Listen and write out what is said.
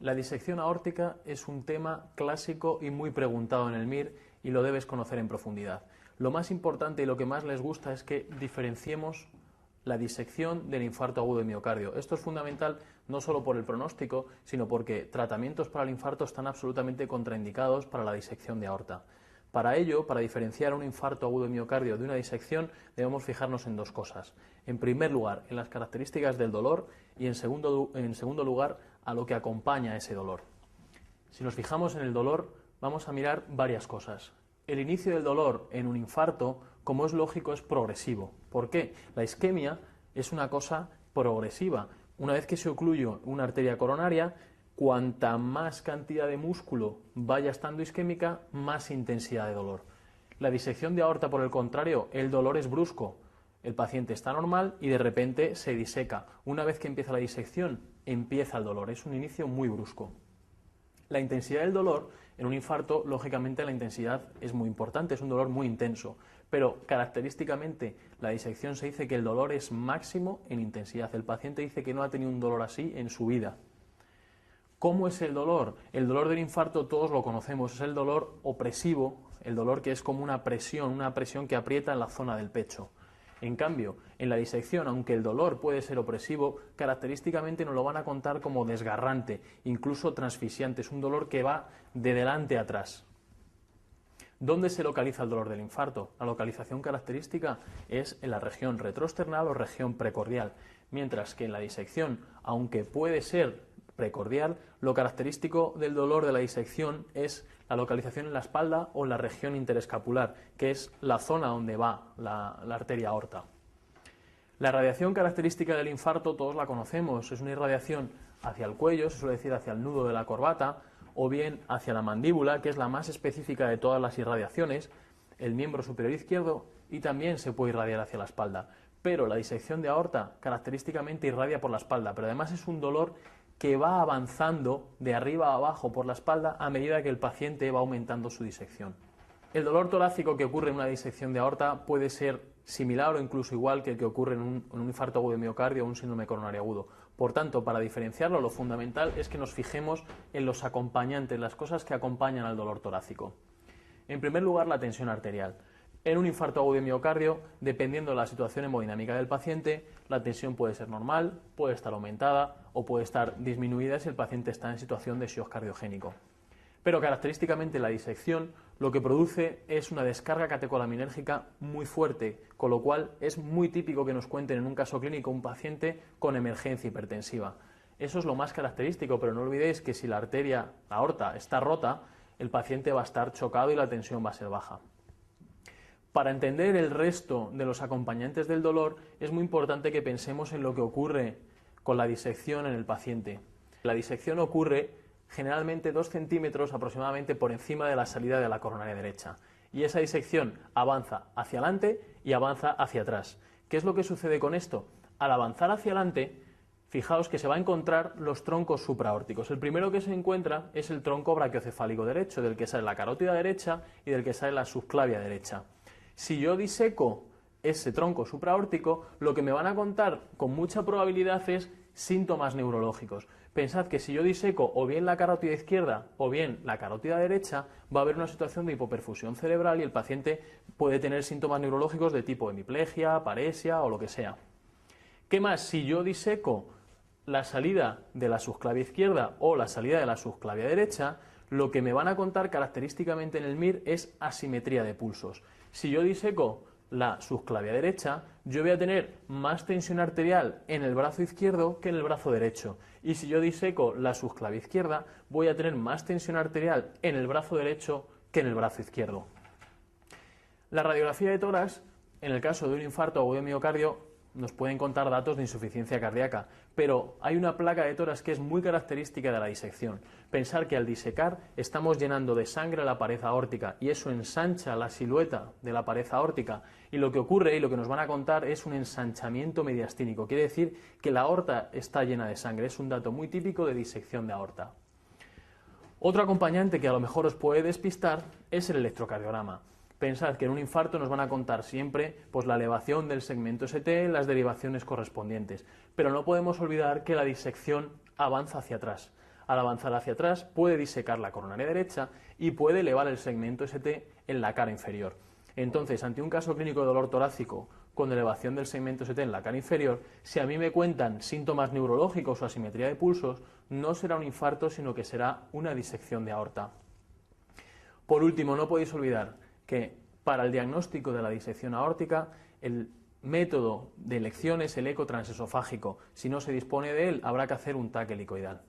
La disección aórtica es un tema clásico y muy preguntado en el MIR y lo debes conocer en profundidad. Lo más importante y lo que más les gusta es que diferenciemos la disección del infarto agudo de miocardio. Esto es fundamental no solo por el pronóstico, sino porque tratamientos para el infarto están absolutamente contraindicados para la disección de aorta. Para ello, para diferenciar un infarto agudo de miocardio de una disección, debemos fijarnos en dos cosas. En primer lugar, en las características del dolor y en segundo lugar, a lo que acompaña ese dolor. Si nos fijamos en el dolor, vamos a mirar varias cosas. El inicio del dolor en un infarto, como es lógico, es progresivo. ¿Por qué? La isquemia es una cosa progresiva. Una vez que se ocluye una arteria coronaria, cuanta más cantidad de músculo vaya estando isquémica, más intensidad de dolor. La disección de aorta, por el contrario, el dolor es brusco. El paciente está normal y de repente se diseca. Una vez que empieza la disección, empieza el dolor. Es un inicio muy brusco. La intensidad del dolor en un infarto, lógicamente la intensidad es muy importante, es un dolor muy intenso, pero característicamente la disección se dice que el dolor es máximo en intensidad. El paciente dice que no ha tenido un dolor así en su vida. ¿Cómo es el dolor? El dolor del infarto todos lo conocemos, es el dolor opresivo, el dolor que es como una presión que aprieta en la zona del pecho. En cambio, en la disección, aunque el dolor puede ser opresivo, característicamente nos lo van a contar como desgarrante, incluso transfisiante. Es un dolor que va de delante a atrás. ¿Dónde se localiza el dolor del infarto? La localización característica es en la región retroesternal o región precordial, mientras que en la disección, aunque puede ser precordial, lo característico del dolor de la disección es la localización en la espalda o en la región interescapular, que es la zona donde va la arteria aorta. La irradiación característica del infarto todos la conocemos, es una irradiación hacia el cuello, se suele decir hacia el nudo de la corbata, o bien hacia la mandíbula, que es la más específica de todas las irradiaciones, el miembro superior izquierdo, y también se puede irradiar hacia la espalda. Pero la disección de aorta característicamente irradia por la espalda, pero además es un dolor que va avanzando de arriba a abajo por la espalda a medida que el paciente va aumentando su disección. El dolor torácico que ocurre en una disección de aorta puede ser similar o incluso igual que el que ocurre en un infarto agudo de miocardio o un síndrome coronario agudo. Por tanto, para diferenciarlo, lo fundamental es que nos fijemos en los acompañantes, las cosas que acompañan al dolor torácico. En primer lugar, la tensión arterial. En un infarto agudo de miocardio, dependiendo de la situación hemodinámica del paciente, la tensión puede ser normal, puede estar aumentada o puede estar disminuida si el paciente está en situación de shock cardiogénico. Pero característicamente la disección lo que produce es una descarga catecolaminérgica muy fuerte, con lo cual es muy típico que nos cuenten en un caso clínico un paciente con emergencia hipertensiva. Eso es lo más característico, pero no olvidéis que si la arteria, la aorta, está rota, el paciente va a estar chocado y la tensión va a ser baja. Para entender el resto de los acompañantes del dolor, es muy importante que pensemos en lo que ocurre con la disección en el paciente. La disección ocurre generalmente 2 centímetros aproximadamente por encima de la salida de la coronaria derecha. Y esa disección avanza hacia adelante y avanza hacia atrás. ¿Qué es lo que sucede con esto? Al avanzar hacia adelante, fijaos que se va a encontrar los troncos supraórticos. El primero que se encuentra es el tronco brachiocefálico derecho, del que sale la carótida derecha y del que sale la subclavia derecha. Si yo diseco ese tronco supraórtico, lo que me van a contar con mucha probabilidad es síntomas neurológicos. Pensad que si yo diseco o bien la carótida izquierda o bien la carótida derecha, va a haber una situación de hipoperfusión cerebral y el paciente puede tener síntomas neurológicos de tipo hemiplegia, paresia o lo que sea. ¿Qué más? Si yo diseco la salida de la subclavia izquierda o la salida de la subclavia derecha, lo que me van a contar característicamente en el MIR es asimetría de pulsos. Si yo diseco la subclavia derecha, yo voy a tener más tensión arterial en el brazo izquierdo que en el brazo derecho. Y si yo diseco la subclavia izquierda, voy a tener más tensión arterial en el brazo derecho que en el brazo izquierdo. La radiografía de tórax, en el caso de un infarto agudo de miocardio, nos pueden contar datos de insuficiencia cardíaca, pero hay una placa de tórax que es muy característica de la disección. Pensar que al disecar estamos llenando de sangre la pared aórtica y eso ensancha la silueta de la pared aórtica y lo que ocurre y lo que nos van a contar es un ensanchamiento mediastínico, quiere decir que la aorta está llena de sangre, es un dato muy típico de disección de aorta. Otro acompañante que a lo mejor os puede despistar es el electrocardiograma. Pensad que en un infarto nos van a contar siempre pues, la elevación del segmento ST, las derivaciones correspondientes, pero no podemos olvidar que la disección avanza hacia atrás. Al avanzar hacia atrás puede disecar la coronaria derecha y puede elevar el segmento ST en la cara inferior. Entonces, ante un caso clínico de dolor torácico con elevación del segmento ST en la cara inferior, si a mí me cuentan síntomas neurológicos o asimetría de pulsos, no será un infarto, sino que será una disección de aorta. Por último, no podéis olvidar que para el diagnóstico de la disección aórtica, el método de elección es el eco transesofágico. Si no se dispone de él, habrá que hacer un TAC helicoidal.